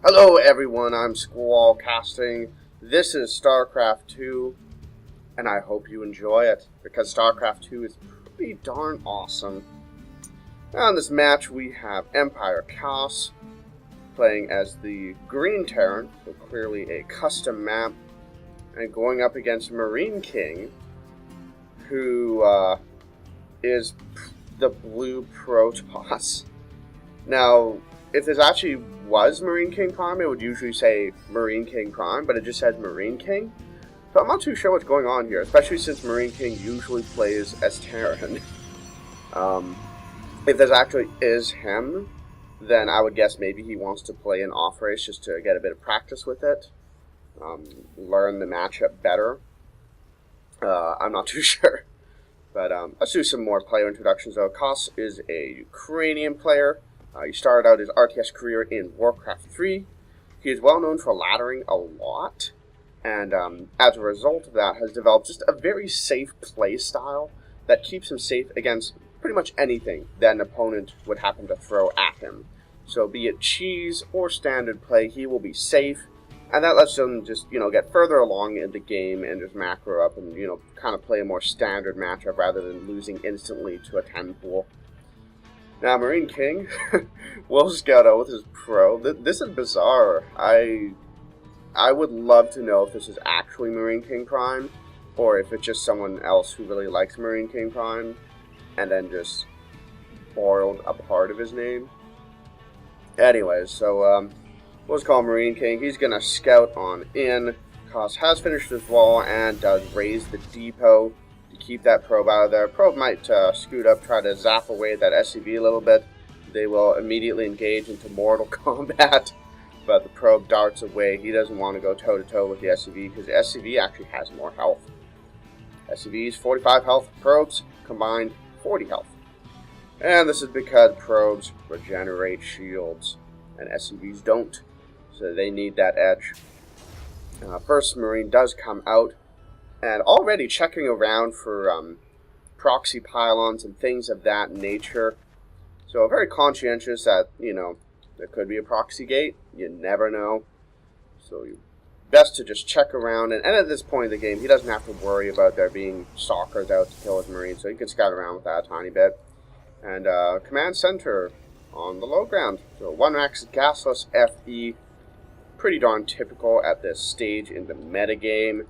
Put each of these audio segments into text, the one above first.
Hello everyone, I'm Squallcasting. This is StarCraft 2, and I hope you enjoy it, because StarCraft 2 is pretty darn awesome. Now in this match we have Empire Chaos playing as the Green Terran, so clearly a custom map, and going up against MarineKing, who is the blue Protoss. Now, if this actually was MarineKing Prime, it would usually say MarineKing Prime, but it just says MarineKing. So I'm not too sure what's going on here, especially since MarineKing usually plays as Terran. If this actually is him, then I would guess maybe he wants to play an off race just to get a bit of practice with it, learn the matchup better. I'm not too sure. But let's do some more player introductions. So Kos is a Ukrainian player. He started out his RTS career in Warcraft 3. He is well known for laddering a lot, and as a result of that has developed just a very safe play style that keeps him safe against pretty much anything that an opponent would happen to throw at him. So be it cheese or standard play, he will be safe, and that lets him just, get further along in the game and just macro up and, kind of play a more standard matchup rather than losing instantly to a 10 pool. Now, MarineKing will scout out with his pro. This is bizarre. I would love to know if this is actually MarineKing Prime, or if it's just someone else who really likes MarineKing Prime, and then just borrowed a part of his name. Anyways, so, we'll just call MarineKing. He's going to scout on in. Kos has finished his wall and does raise the depot to keep that probe out of there. Probe might scoot up, try to zap away that SCV a little bit. They will immediately engage into mortal combat, but the probe darts away. He doesn't want to go toe-to-toe with the SCV because the SCV actually has more health. SCV's 45 health, probes combined 40 health. And this is because probes regenerate shields and SCVs don't, so they need that edge. First Marine does come out, and already checking around for proxy pylons and things of that nature. So very conscientious that, there could be a proxy gate. You never know. So best to just check around, and at this point in the game, he doesn't have to worry about there being stalkers out to kill his Marines, so he can scout around with that a tiny bit. And command center on the low ground. So 1 max gasless FE. Pretty darn typical at this stage in the metagame.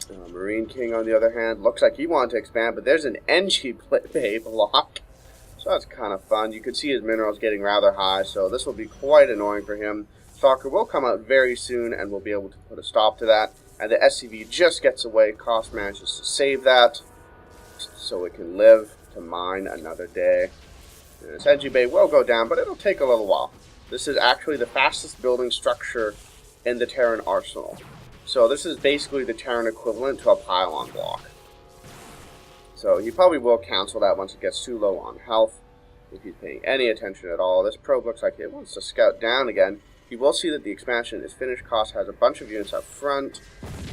MarineKing, on the other hand, looks like he wanted to expand, but there's an NG Bay block. So that's kind of fun. You can see his minerals getting rather high, so this will be quite annoying for him. Stalker will come out very soon, and we'll be able to put a stop to that. And the SCV just gets away. Kos manages to save that, so it can live to mine another day. And this NG Bay will go down, but it'll take a little while. This is actually the fastest building structure in the Terran arsenal. So this is basically the Terran equivalent to a pylon block. So he probably will cancel that once it gets too low on health, if he's paying any attention at all. This probe looks like it wants to scout down again. You will see that the expansion is finished. Kos has a bunch of units up front,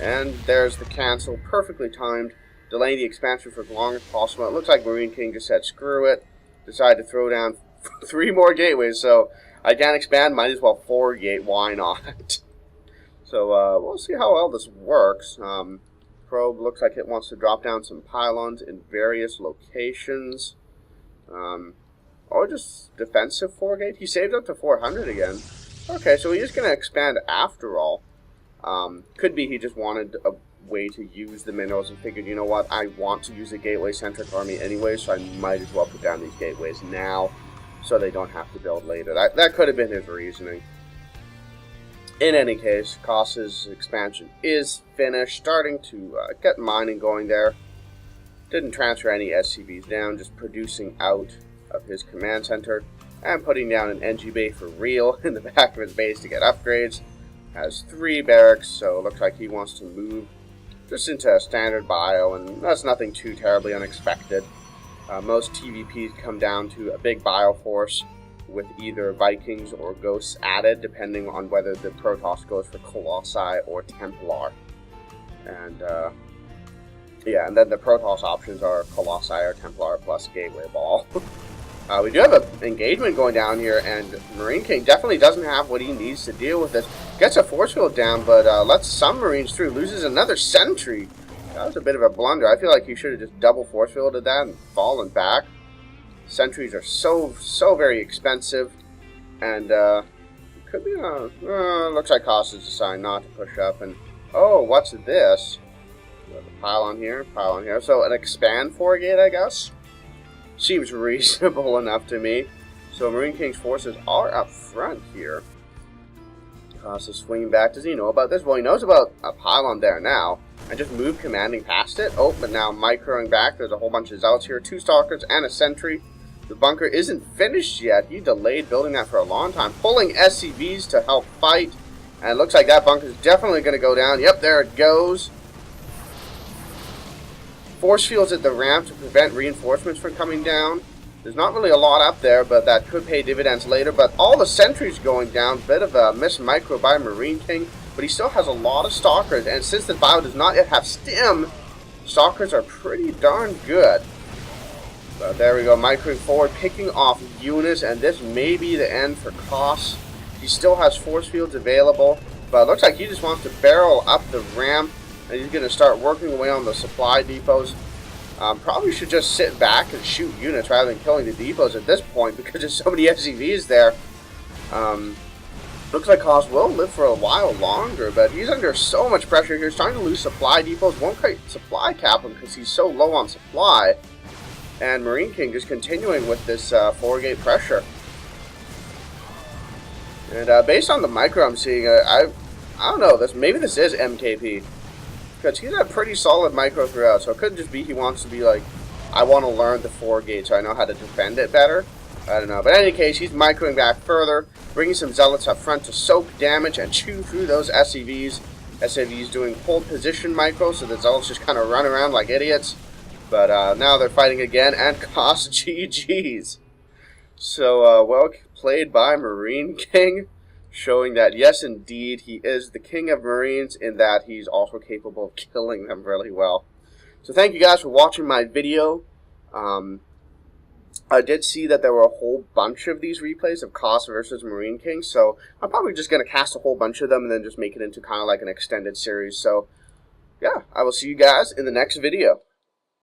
and there's the cancel, perfectly timed, delaying the expansion for as long as possible. It looks like MarineKing just said screw it, decided to throw down 3 more gateways, so I can't expand, might as well 4-gate, why not? So we'll see how well this works. Probe looks like it wants to drop down some pylons in various locations. Or just defensive 4-gate. He saved up to 400 again. Okay, so he is going to expand after all. Could be he just wanted a way to use the minerals and figured, you know what, I want to use a gateway-centric army anyway, so I might as well put down these gateways now, so they don't have to build later. That could have been his reasoning. In any case, Kos's expansion is finished, starting to get mining going there. Didn't transfer any SCVs down, just producing out of his command center, and putting down an NG Bay for real in the back of his base to get upgrades. Has 3 barracks, so it looks like he wants to move just into a standard bio, and that's nothing too terribly unexpected. Most TVPs come down to a big bio force with either Vikings or Ghosts added, depending on whether the Protoss goes for Colossi or Templar. And yeah, and then the Protoss options are Colossi or Templar plus Gateway Ball. We do have an engagement going down here, and MarineKing definitely doesn't have what he needs to deal with this. Gets a force field down, but lets some Marines through. Loses another sentry. That was a bit of a blunder. I feel like he should have just double force fielded that and fallen back. Sentries are so very expensive, and could be looks like Cost has decided not to push up. And oh, what's this? Pylon here, pylon here. So an expand frigate, I guess. Seems reasonable enough to me. So MarineKing's forces are up front here. Cost is swinging back. Does he know about this? Well, he knows about a pylon there now. I just moved commanding past it. Oh, but now microing back. There's a whole bunch of zealots here. 2 stalkers and a sentry. The bunker isn't finished yet. He delayed building that for a long time. Pulling SCVs to help fight. And it looks like that bunker is definitely going to go down. Yep, there it goes. Force fields at the ramp to prevent reinforcements from coming down. There's not really a lot up there, but that could pay dividends later. But all the sentries going down. Bit of a miss micro by MarineKing. But he still has a lot of stalkers. And since the bio does not yet have stim, stalkers are pretty darn good. But there we go, microing forward, picking off units. And this may be the end for Cost. He still has force fields available. But it looks like he just wants to barrel up the ramp. And he's going to start working away on the supply depots. Probably should just sit back and shoot units rather than killing the depots at this point because there's so many SCVs there. Looks like Cost will live for a while longer, but he's under so much pressure here. He's starting to lose supply depots. Won't quite supply cap him because he's so low on supply. And MarineKing just continuing with this frigate pressure. And based on the micro I'm seeing, I don't know. Maybe this is MKP. Because he's a pretty solid micro throughout, so it could just be he wants to be like, I want to learn the frigate so I know how to defend it better. I don't know. But in any case, he's microing back further, bringing some zealots up front to soak damage and chew through those SCVs. SCVs doing hold position micro, so the zealots just kind of run around like idiots. But now they're fighting again, and Cost GG's. So, well played by MarineKing. Showing that, yes, indeed, he is the king of Marines in that he's also capable of killing them really well. So thank you guys for watching my video. I did see that there were a whole bunch of these replays of Cost versus MarineKing, so I'm probably just going to cast a whole bunch of them and then just make it into kind of like an extended series. So, yeah, I will see you guys in the next video.